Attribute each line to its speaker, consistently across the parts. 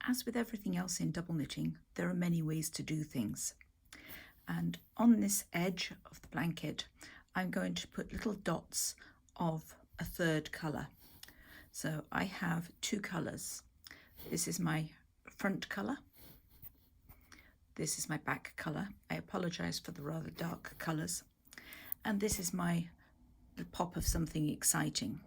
Speaker 1: As with everything else in double knitting, there are many ways to do things. And on this edge of the blanket, I'm going to put little dots of a third colour. So I have two colours. This is my front colour. This is my back colour. I apologise for the rather dark colours. And this is the pop of something exciting.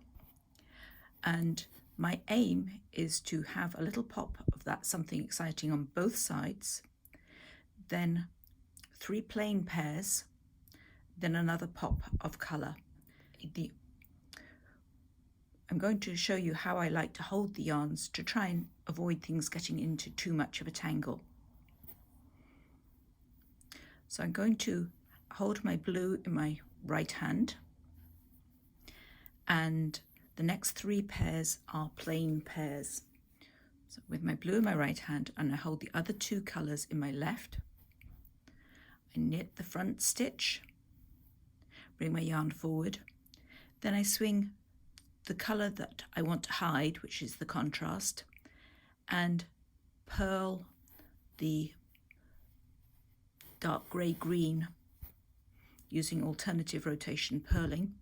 Speaker 1: And my aim is to have a little pop of that something exciting on both sides, then 3 plain pairs, then another pop of colour. I'm going to show you how I like to hold the yarns to try and avoid things getting into too much of a tangle. So I'm going to hold my blue in my right hand, and the next 3 pairs are plain pairs. So with my blue in my right hand, and I hold the other 2 colours in my left, I knit the front stitch, bring my yarn forward, then I swing the colour that I want to hide, which is the contrast, and purl the dark grey-green using alternative rotation purling,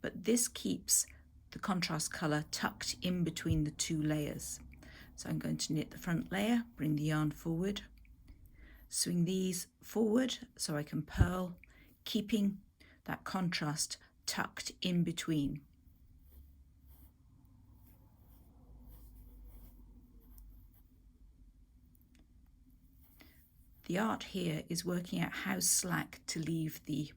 Speaker 1: but this keeps the contrast colour tucked in between the 2 layers. So I'm going to knit the front layer, bring the yarn forward, swing these forward so I can purl, keeping that contrast tucked in between. The art here is working out how slack to leave the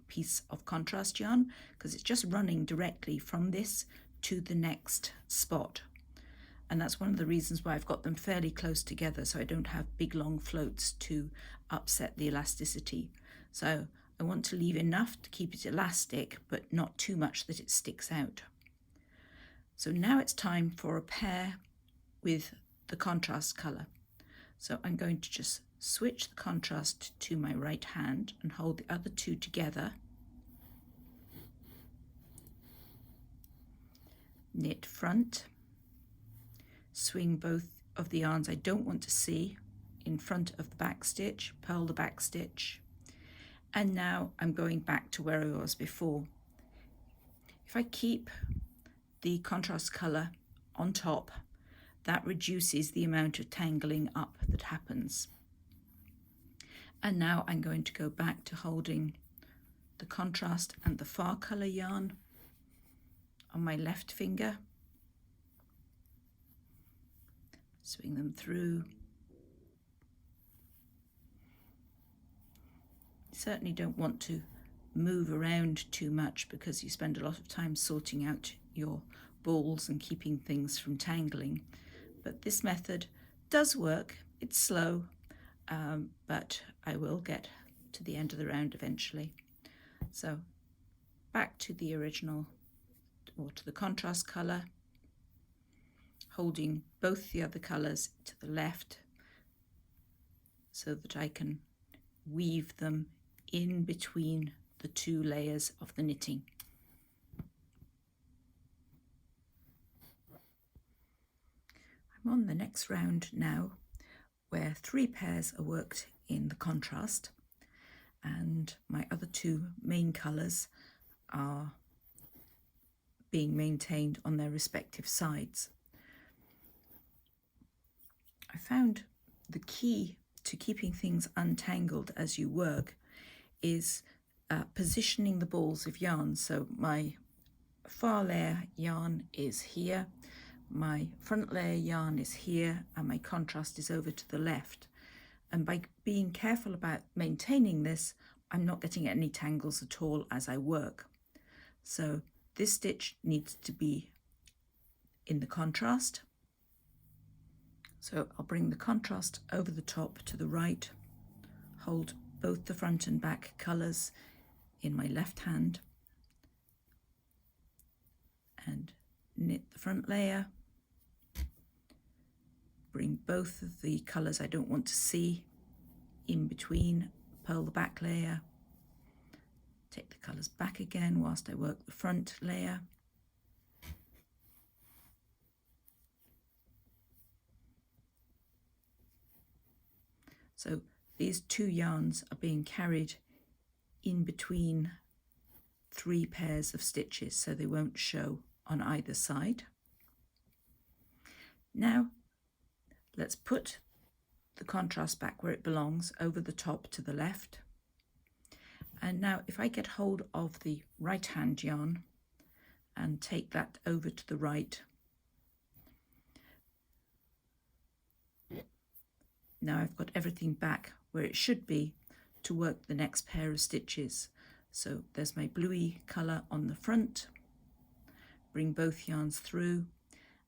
Speaker 1: piece of contrast yarn, because it's just running directly from this to the next spot. And that's one of the reasons why I've got them fairly close together, so I don't have big long floats to upset the elasticity. So I want to leave enough to keep it elastic, but not too much that it sticks out. So now it's time for a pair with the contrast colour. So I'm going to just switch the contrast to my right hand and hold the other 2 together, knit front, swing both of the yarns I don't want to see in front of the back stitch, purl the back stitch, and now I'm going back to where I was before. If I keep the contrast colour on top, that reduces the amount of tangling up that happens. And now I'm going to go back to holding the contrast and the far colour yarn on my left finger, swing them through. You certainly don't want to move around too much, because you spend a lot of time sorting out your balls and keeping things from tangling. But this method does work. It's slow, but I will get to the end of the round eventually. So back to the original, or to the contrast colour, holding both the other colours to the left so that I can weave them in between the 2 layers of the knitting. I'm on the next round now, where 3 pairs are worked in the contrast, and my other 2 main colours are being maintained on their respective sides. I found the key to keeping things untangled as you work is positioning the balls of yarn. So my far layer yarn is here, my front layer yarn is here, and my contrast is over to the left. And by being careful about maintaining this, I'm not getting any tangles at all as I work. So this stitch needs to be in the contrast. So I'll bring the contrast over the top to the right, hold both the front and back colours in my left hand, and knit the front layer, bring both of the colours I don't want to see in between, purl the back layer, take the colours back again whilst I work the front layer, So these 2 yarns are being carried in between 3 pairs of stitches, so they won't show on either side. Now let's put the contrast back where it belongs, over the top to the left. And now if I get hold of the right hand yarn and take that over to the right, now I've got everything back where it should be to work the next pair of stitches. So there's my bluey colour on the front, bring both yarns through,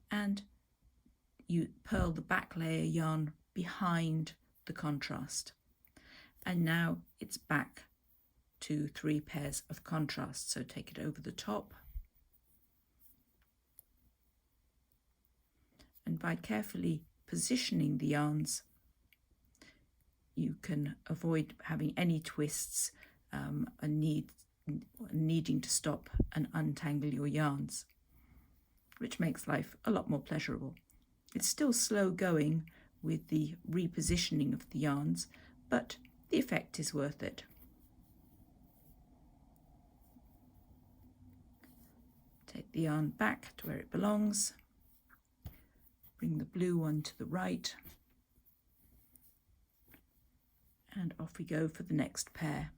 Speaker 1: and you purl the back layer yarn behind the contrast. And now it's back to 3 pairs of contrast. So take it over the top, and by carefully positioning the yarns, you can avoid having any twists and needing to stop and untangle your yarns, which makes life a lot more pleasurable. It's still slow going with the repositioning of the yarns, but the effect is worth it. Take the yarn back to where it belongs, bring the blue one to the right, and off we go for the next pair.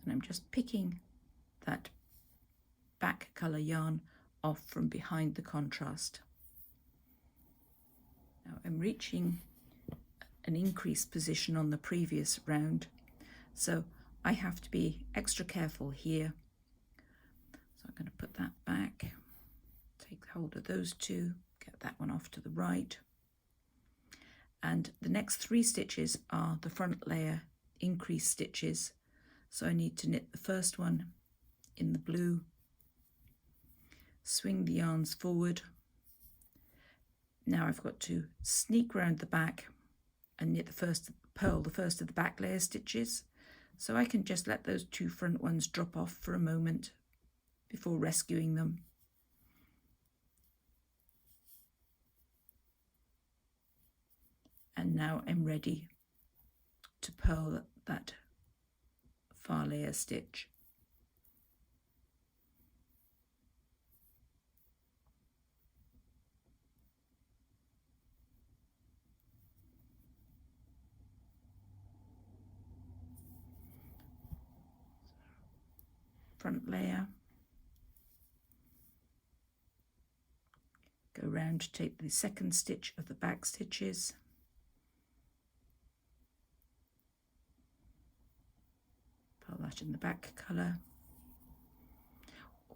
Speaker 1: And I'm just picking that back colour yarn off from behind the contrast. Now I'm reaching an increased position on the previous round, so I have to be extra careful here. So I'm going to put that back, take hold of those 2, get that one off to the right, and the next 3 stitches are the front layer increase stitches. So I need to knit the first one in the blue, swing the yarns forward. Now I've got to sneak round the back and knit purl the first of the back layer stitches. So I can just let those 2 front ones drop off for a moment before rescuing them. And now I'm ready to purl that far layer stitch. Front layer, go round to take the second stitch of the back stitches, purl that in the back colour.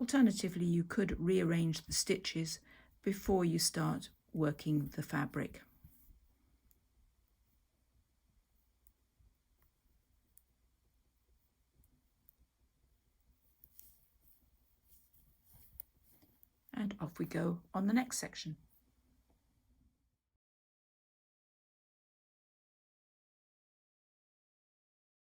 Speaker 1: Alternatively, you could rearrange the stitches before you start working the fabric. And off we go on the next section.